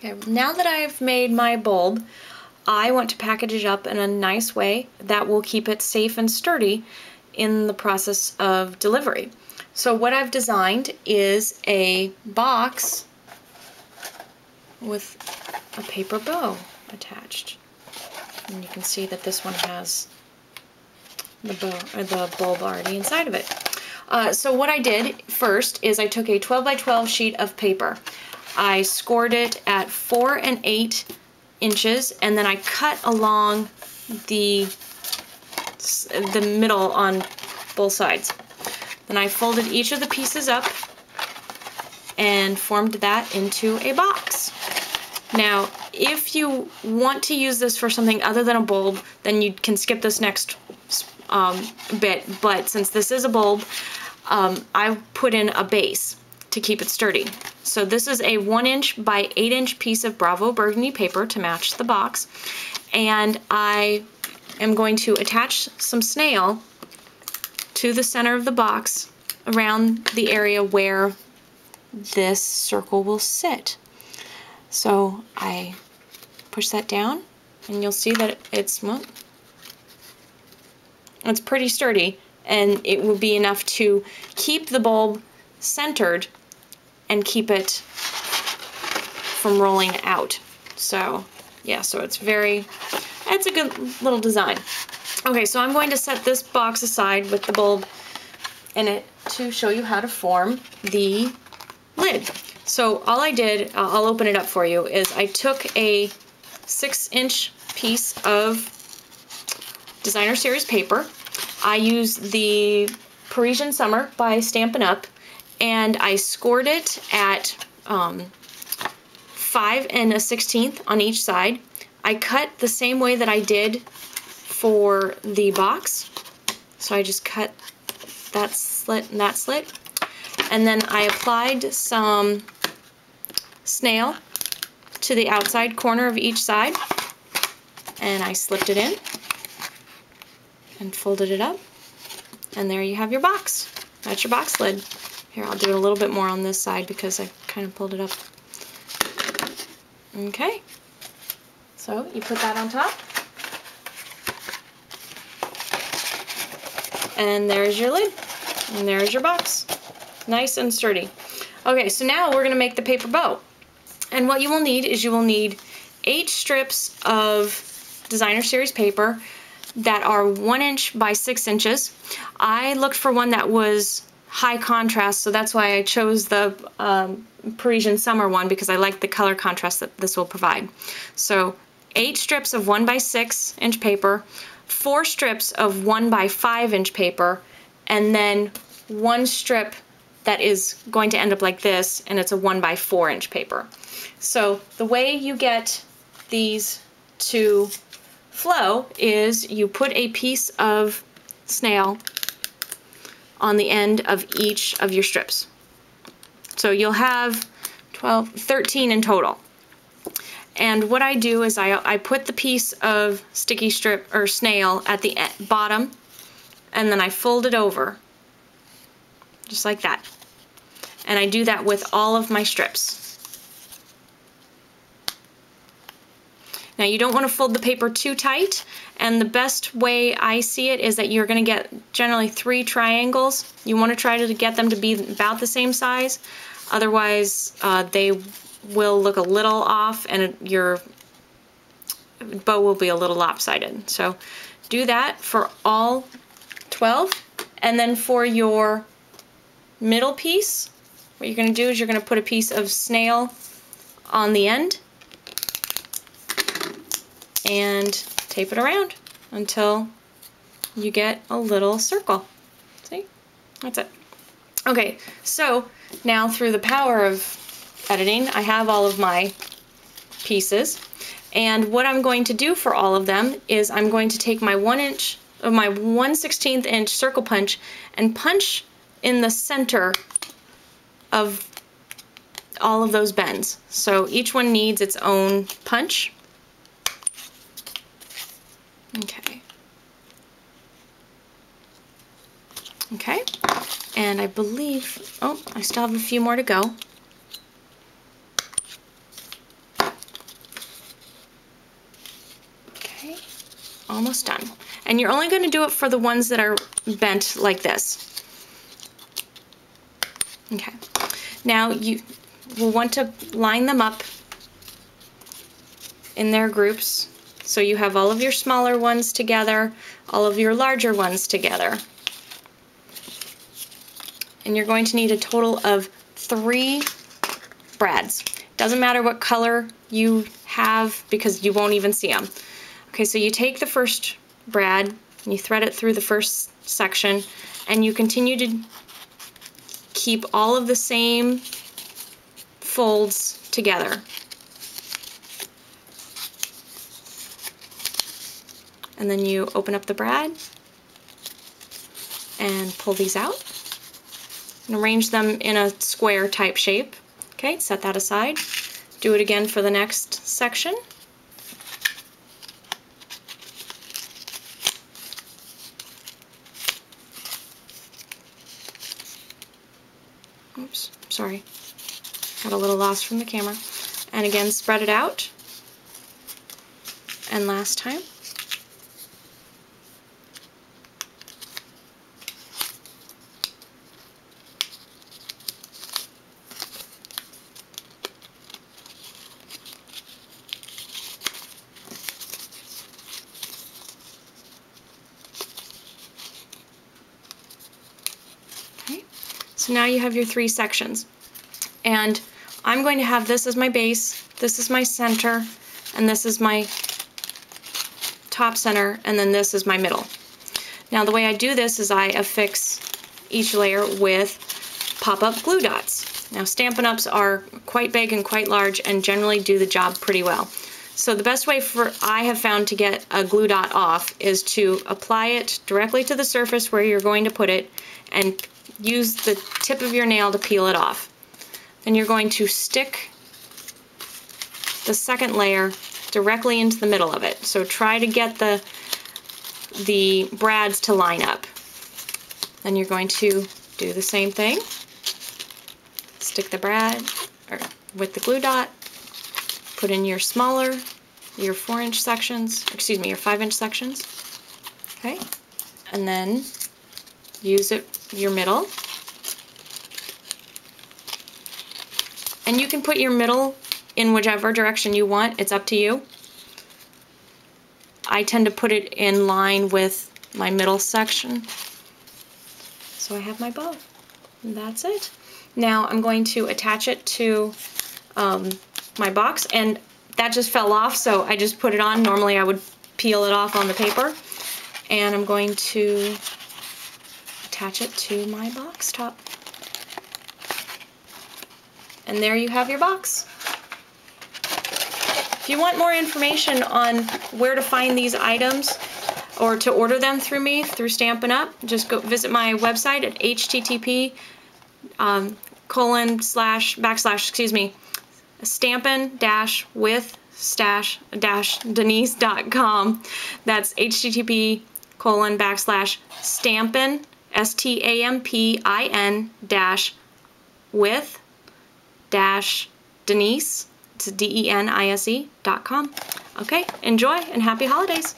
Okay, now that I've made my bulb, I want to package it up in a nice way that will keep it safe and sturdy in the process of delivery. So what I've designed is a box with a paper bow attached. And you can see that this one has the bulb already inside of it. So what I did first is I took a 12 by 12 sheet of paper. I scored it at 4 1/8 inches, and then I cut along the middle on both sides. Then I folded each of the pieces up and formed that into a box. Now, if you want to use this for something other than a bulb, then you can skip this next bit, but since this is a bulb, I put in a base to keep it sturdy. So this is a 1 inch by 8 inch piece of Bravo burgundy paper to match the box, and I am going to attach some snail to the center of the box around the area where this circle will sit. So I push that down, and you'll see that it's pretty sturdy, and it will be enough to keep the bulb centered and keep it from rolling out. So yeah, so it's a good little design. Okay, so I'm going to set this box aside with the bulb in it to show you how to form the lid. So all I did, I'll open it up for you, is I took a 6-inch piece of designer series paper. I used the Parisian Summer by Stampin' Up, and I scored it at 5 1/16 on each side. I cut the same way that I did for the box. So I just cut that slit and that slit. And then I applied some snail to the outside corner of each side, and I slipped it in and folded it up, and there you have your box. That's your box lid. Here, I'll do a little bit more on this side because I kind of pulled it up. Okay, so you put that on top, and there's your lid, and there's your box. Nice and sturdy. Okay, so now we're going to make the paper bow. And what you will need is you will need 8 strips of designer series paper that are 1 inch by 6 inches. I looked for one that was high contrast, so that's why I chose the Parisian Summer one, because I like the color contrast that this will provide. So 8 strips of 1 by 6 inch paper, 4 strips of 1 by 5 inch paper, and then 1 strip that is going to end up like this, and it's a 1 by 4 inch paper. So the way you get these to flow is you put a piece of snail on the end of each of your strips. So you'll have 13 in total. And what I do is I put the piece of sticky strip or snail at the bottom, and then I fold it over, just like that. And I do that with all of my strips. Now you don't want to fold the paper too tight, and the best way I see it is that you're going to get generally 3 triangles. You want to try to get them to be about the same size, otherwise they will look a little off and your bow will be a little lopsided. So do that for all 12, and then for your middle piece, what you're going to do is you're going to put a piece of snail on the end and tape it around until you get a little circle. See? That's it. Okay, so now through the power of editing, I have all of my pieces, and what I'm going to do for all of them is I'm going to take my 1/16 inch circle punch and punch in the center of all of those bends. So each one needs its own punch. Okay, and I believe, oh, I still have a few more to go. Okay, almost done. And you're only going to do it for the ones that are bent like this. Okay, now you will want to line them up in their groups. So you have all of your smaller ones together, all of your larger ones together. And you're going to need a total of 3 brads. Doesn't matter what color you have because you won't even see them. Okay, so you take the first brad and you thread it through the first section, and you continue to keep all of the same folds together. And then you open up the brad and pull these out and arrange them in a square type shape. Okay, set that aside. Do it again for the next section. Oops, sorry. Got a little lost from the camera. And again, spread it out. And last time. Okay, so now you have your 3 sections. And I'm going to have this as my base, this is my center, and this is my top center, and then this is my middle. Now the way I do this is I affix each layer with pop-up glue dots. Now Stampin' Ups are quite big and quite large and generally do the job pretty well. So the best way I have found to get a glue dot off is to apply it directly to the surface where you're going to put it and use the tip of your nail to peel it off. Then you're going to stick the second layer directly into the middle of it. So try to get the brads to line up. Then you're going to do the same thing. Stick the brad with the glue dot, put in your smaller, your 4-inch sections, excuse me, your 5-inch sections. Okay, and then use your middle. And you can put your middle in whichever direction you want, it's up to you. I tend to put it in line with my middle section. So I have my bow. And that's it. Now I'm going to attach it to my box, and that just fell off, so I just put it on. Normally I would peel it off on the paper. And I'm going to attach it to my box top. And there you have your box. If you want more information on where to find these items or to order them through me, through Stampin' Up, just go visit my website at http://stampin-with-denise.com. That's http://stampin, stampin-with-denise, it's DENISE.com. Okay, enjoy and happy holidays.